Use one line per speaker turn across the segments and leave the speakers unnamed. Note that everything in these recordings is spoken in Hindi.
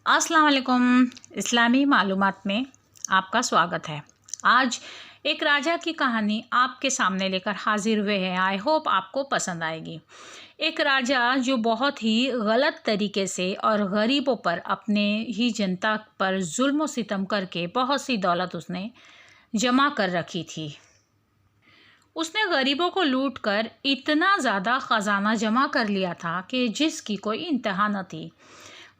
अस्सलाम वालेकुम। इस्लामी मालूमात में आपका स्वागत है। आज एक राजा की कहानी आपके सामने लेकर हाजिर हुए हैं। आई होप आपको पसंद आएगी। एक राजा जो बहुत ही गलत तरीके से और गरीबों पर, अपने ही जनता पर जुल्म और सितम करके बहुत सी दौलत उसने जमा कर रखी थी। उसने गरीबों को लूट कर इतना ज़्यादा ख़जाना जमा कर लिया था कि जिसकी कोई इंतहा न थी।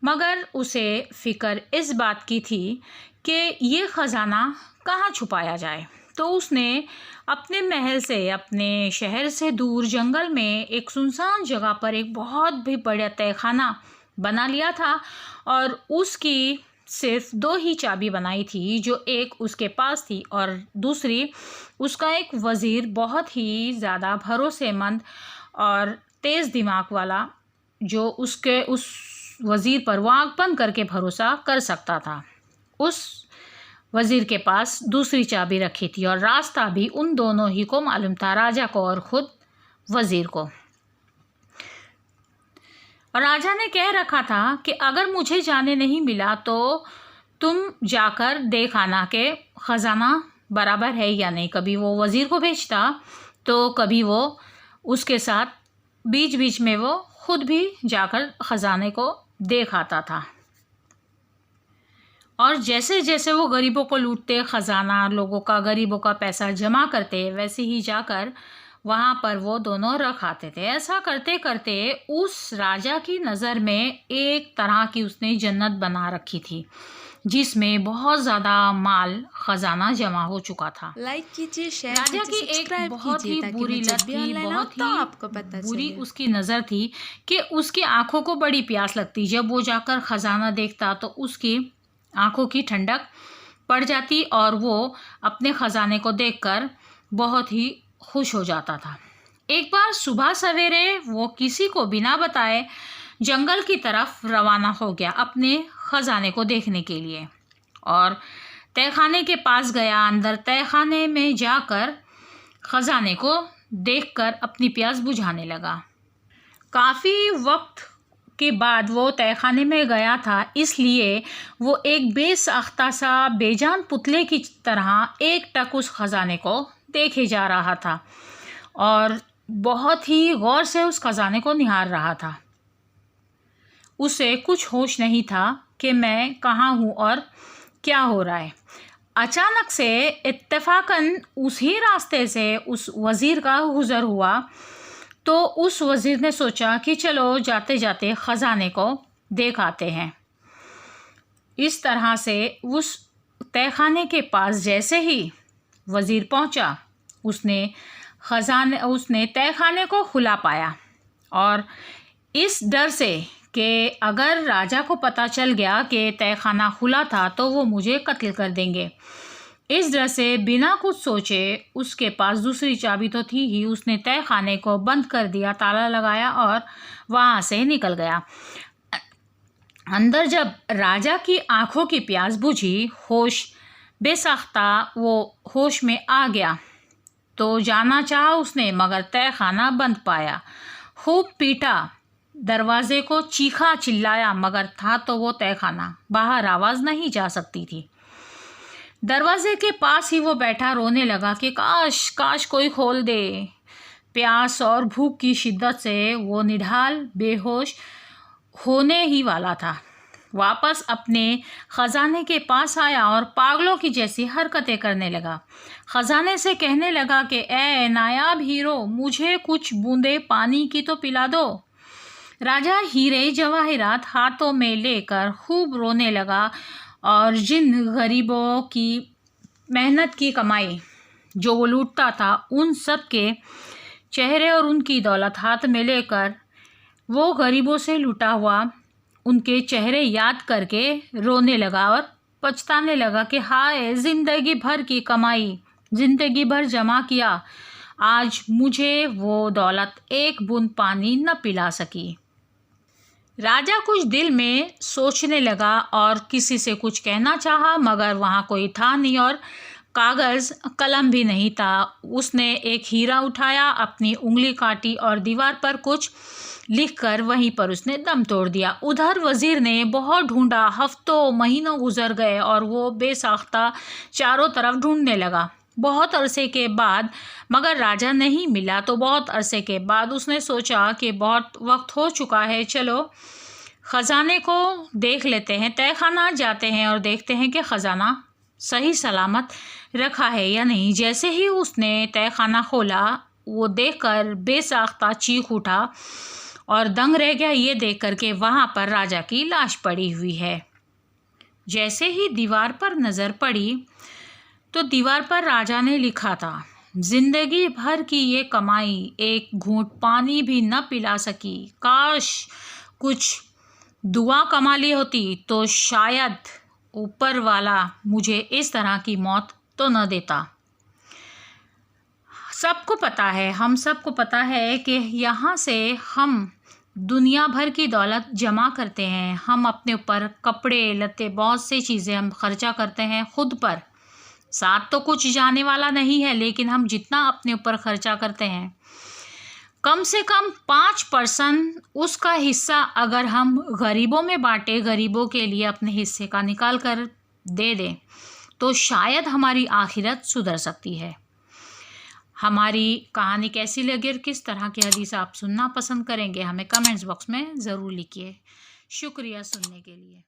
मगर उसे फ़िक्र इस बात की थी कि ये ख़जाना कहाँ छुपाया जाए। तो उसने अपने महल से, अपने शहर से दूर जंगल में एक सुनसान जगह पर एक बहुत भी बड़ा तहखाना बना लिया था और उसकी सिर्फ 2 ही चाबी बनाई थी, जो एक उसके पास थी और दूसरी उसका एक वज़ीर, बहुत ही ज़्यादा भरोसेमंद और तेज़ दिमाग वाला, जो उसके उस वज़ीर पर वो आँख बंद करके भरोसा कर सकता था। उस वज़ीर के पास दूसरी चाबी रखी थी और रास्ता भी उन दोनों ही को मालूम था, राजा को और ख़ुद वज़ीर को। और राजा ने कह रखा था कि अगर मुझे जाने नहीं मिला तो तुम जाकर देख आना कि ख़जाना बराबर है या नहीं। कभी वो वज़ीर को भेजता तो कभी वो उसके साथ बीच बीच में वो खुद भी जाकर ख़जाने को देख आता था। और जैसे जैसे वो गरीबों को लूटते, ख़जाना लोगों का, गरीबों का पैसा जमा करते, वैसे ही जाकर वहाँ पर वो दोनों रख आते थे। ऐसा करते करते उस राजा की नज़र में एक तरह की उसने जन्नत बना रखी थी, जिसमें बहुत ज़्यादा माल, ख़जाना जमा हो चुका था।
लाइक कीजिए, शेयर
राजा की एक बहुत ही बुरी लत थी, बहुत ही
आपको पता
बुरी
चले।
उसकी नज़र थी कि उसकी आंखों को बड़ी प्यास लगती। जब वो जाकर ख़जाना देखता तो उसकी आंखों की ठंडक पड़ जाती और वो अपने ख़जाने को देखकर बहुत ही खुश हो जाता था। एक बार सुबह सवेरे वो किसी को बिना बताए जंगल की तरफ रवाना हो गया अपने ख़जाने को देखने के लिए और तहखाने के पास गया। अंदर तहखाने में जाकर ख़जाने को देखकर अपनी प्यास बुझाने लगा। काफ़ी वक्त के बाद वो तहखाने में गया था, इसलिए वो एक बेसाख्ता सा बेजान पुतले की तरह एकटक उस ख़जाने को देखे जा रहा था और बहुत ही गौर से उस ख़जाने को निहार रहा था। उसे कुछ होश नहीं था कि मैं कहाँ हूँ और क्या हो रहा है। अचानक से इत्तेफाकन उसी रास्ते से उस वज़ीर का गुज़र हुआ, तो उस वज़ीर ने सोचा कि चलो जाते जाते ख़जाने को देख आते हैं। इस तरह से उस तहखाने के पास जैसे ही वज़ीर पहुंचा, उसने तहखाने को खुला पाया और इस डर से कि अगर राजा को पता चल गया कि तहखाना खुला था तो वो मुझे कत्ल कर देंगे, इस डर से बिना कुछ सोचे, उसके पास दूसरी चाबी तो थी ही, उसने तहखाने को बंद कर दिया, ताला लगाया और वहाँ से निकल गया। अंदर जब राजा की आंखों की प्यास बुझी, होश बेसाख्ता वो होश में आ गया तो जाना चाहा उसने, मगर तहखाना बंद पाया। खूब पीटा, दरवाज़े को चीखा चिल्लाया, मगर था तो वो तहखाना, बाहर आवाज़ नहीं जा सकती थी। दरवाजे के पास ही वो बैठा रोने लगा कि काश काश कोई खोल दे। प्यास और भूख की शिद्दत से वो निढाल बेहोश होने ही वाला था। वापस अपने ख़जाने के पास आया और पागलों की जैसी हरकतें करने लगा। ख़जाने से कहने लगा कि ए नायाब हीरो, मुझे कुछ बूंदे पानी की तो पिला दो। राजा हीरे जवाहरात हाथों में लेकर खूब रोने लगा और जिन गरीबों की मेहनत की कमाई जो वो लूटता था, उन सब के चेहरे और उनकी दौलत हाथ में लेकर वो गरीबों से लूटा हुआ उनके चेहरे याद करके रोने लगा और पछताने लगा कि हाय, ज़िंदगी भर की कमाई, ज़िंदगी भर जमा किया, आज मुझे वो दौलत एक बूंद पानी न पिला सकी। राजा कुछ दिल में सोचने लगा और किसी से कुछ कहना चाहा, मगर वहाँ कोई था नहीं और कागज़ कलम भी नहीं था। उसने एक हीरा उठाया, अपनी उंगली काटी और दीवार पर कुछ लिखकर वहीं पर उसने दम तोड़ दिया। उधर वज़ीर ने बहुत ढूंढा, हफ्तों महीनों गुजर गए और वो बेसाख्ता चारों तरफ ढूंढने लगा। बहुत अरसे के बाद मगर राजा नहीं मिला, तो बहुत अरसे के बाद उसने सोचा कि बहुत वक्त हो चुका है, चलो ख़जाने को देख लेते हैं। तहखाना जाते हैं और देखते हैं कि ख़जाना सही सलामत रखा है या नहीं। जैसे ही उसने तहखाना खोला, वो देखकर बेसाख्ता चीख उठा और दंग रह गया ये देख कर के वहाँ पर राजा की लाश पड़ी हुई है। जैसे ही दीवार पर नज़र पड़ी तो दीवार पर राजा ने लिखा था, जिंदगी भर की ये कमाई एक घूंट पानी भी न पिला सकी, काश कुछ दुआ कमा ली होती तो शायद ऊपर वाला मुझे इस तरह की मौत तो न देता। सबको पता है, हम सबको पता है कि यहाँ से हम दुनिया भर की दौलत जमा करते हैं। हम अपने ऊपर कपड़े लत्ते बहुत सी चीज़ें हम खर्चा करते हैं खुद पर, साथ तो कुछ जाने वाला नहीं है, लेकिन हम जितना अपने ऊपर खर्चा करते हैं कम से कम 5% उसका हिस्सा अगर हम गरीबों में बांटे, गरीबों के लिए अपने हिस्से का निकाल कर दे दें, तो शायद हमारी आखिरत सुधर सकती है। हमारी कहानी कैसी लगी और किस तरह की हदीस आप सुनना पसंद करेंगे, हमें कमेंट्स बॉक्स में ज़रूर लिखिए। शुक्रिया सुनने के लिए।